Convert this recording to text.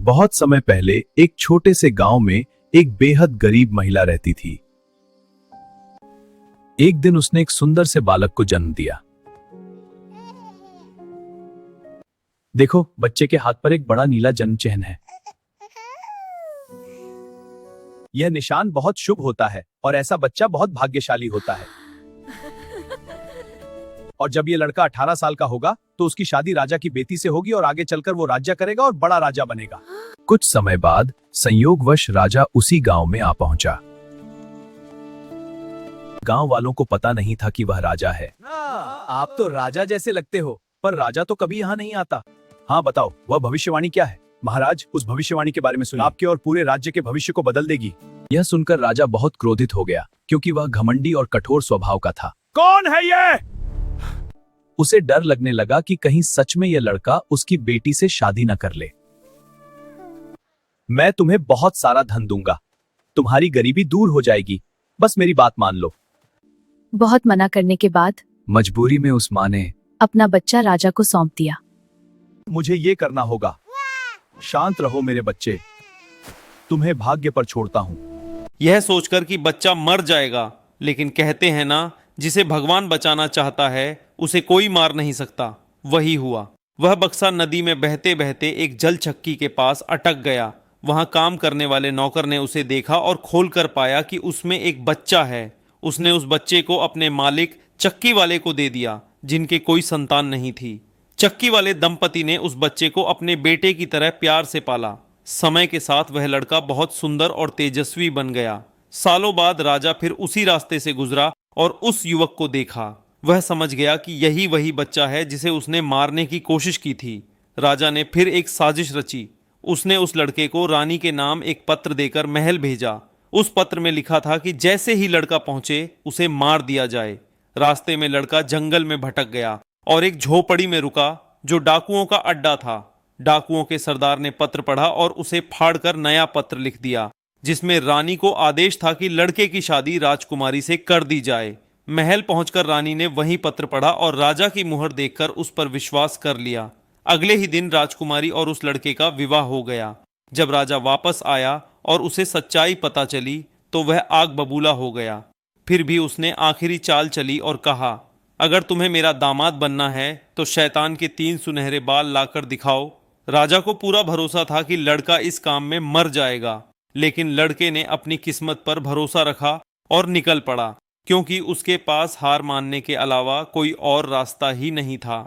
बहुत समय पहले एक छोटे से गांव में एक बेहद गरीब महिला रहती थी। एक दिन उसने एक सुंदर से बालक को जन्म दिया। देखो, बच्चे के हाथ पर एक बड़ा नीला जन्म चिन्ह है। यह निशान बहुत शुभ होता है और ऐसा बच्चा बहुत भाग्यशाली होता है। और जब यह लड़का 18 साल का होगा तो उसकी शादी राजा की बेटी से होगी और आगे चलकर वो राज्य करेगा और बड़ा राजा बनेगा। कुछ समय बाद संयोगवश राजा उसी गांव में आ पहुंचा। गांव वालों को पता नहीं था कि वह राजा है। आप तो राजा जैसे लगते हो, पर राजा तो कभी यहाँ नहीं आता। हाँ बताओ, वह भविष्यवाणी क्या है? महाराज, उस भविष्यवाणी के बारे में सुनिए, आपके और पूरे राज्य के भविष्य को बदल देगी। यह सुनकर राजा बहुत क्रोधित हो गया, क्योंकि वह घमंडी और कठोर स्वभाव का था। कौन है ये? उसे डर लगने लगा कि कहीं सच में यह लड़का उसकी बेटी से शादी न कर ले। मैं तुम्हें बहुत सारा धन दूंगा, तुम्हारी गरीबी दूर हो जाएगी, बस मेरी बात मान लो। बहुत मना करने के बाद मजबूरी में उस माँ ने अपना बच्चा राजा को सौंप दिया। मुझे ये करना होगा। शांत रहो मेरे बच्चे, तुम्हें भाग्य पर छोड़ता हूँ। यह सोचकर कि बच्चा मर जाएगा, लेकिन कहते हैं ना, जिसे भगवान बचाना चाहता है उसे कोई मार नहीं सकता। वही हुआ। वह बक्सा नदी में बहते बहते एक जल चक्की के पास अटक गया। वहां काम करने वाले नौकर ने उसे देखा और खोलकर पाया कि उसमें एक बच्चा है। उसने उस बच्चे को अपने मालिक चक्की वाले को दे दिया, जिनके कोई संतान नहीं थी। चक्की वाले दंपति ने उस बच्चे को अपने बेटे की तरह प्यार से पाला। समय के साथ वह लड़का बहुत सुंदर और तेजस्वी बन गया। सालों बाद राजा फिर उसी रास्ते से गुजरा और उस युवक को देखा। वह समझ गया कि यही वही बच्चा है जिसे उसने मारने की कोशिश की थी। राजा ने फिर एक साजिश रची। उसने उस लड़के को रानी के नाम एक पत्र देकर महल भेजा। उस पत्र में लिखा था कि जैसे ही लड़का पहुंचे उसे मार दिया जाए। रास्ते में लड़का जंगल में भटक गया और एक झोपड़ी में रुका, जो डाकुओं का अड्डा था। डाकुओं के सरदार ने पत्र पढ़ा और उसे फाड़कर नया पत्र लिख दिया, जिसमें रानी को आदेश था कि लड़के की शादी राजकुमारी से कर दी जाए। महल पहुंचकर रानी ने वही पत्र पढ़ा और राजा की मुहर देखकर उस पर विश्वास कर लिया। अगले ही दिन राजकुमारी और उस लड़के का विवाह हो गया। जब राजा वापस आया और उसे सच्चाई पता चली तो वह आग बबूला हो गया। फिर भी उसने आखिरी चाल चली और कहा, अगर तुम्हें मेरा दामाद बनना है तो शैतान के 3 सुनहरे बाल लाकर दिखाओ। राजा को पूरा भरोसा था कि लड़का इस काम में मर जाएगा, लेकिन लड़के ने अपनी किस्मत पर भरोसा रखा और निकल पड़ा, क्योंकि उसके पास हार मानने के अलावा कोई और रास्ता ही नहीं था।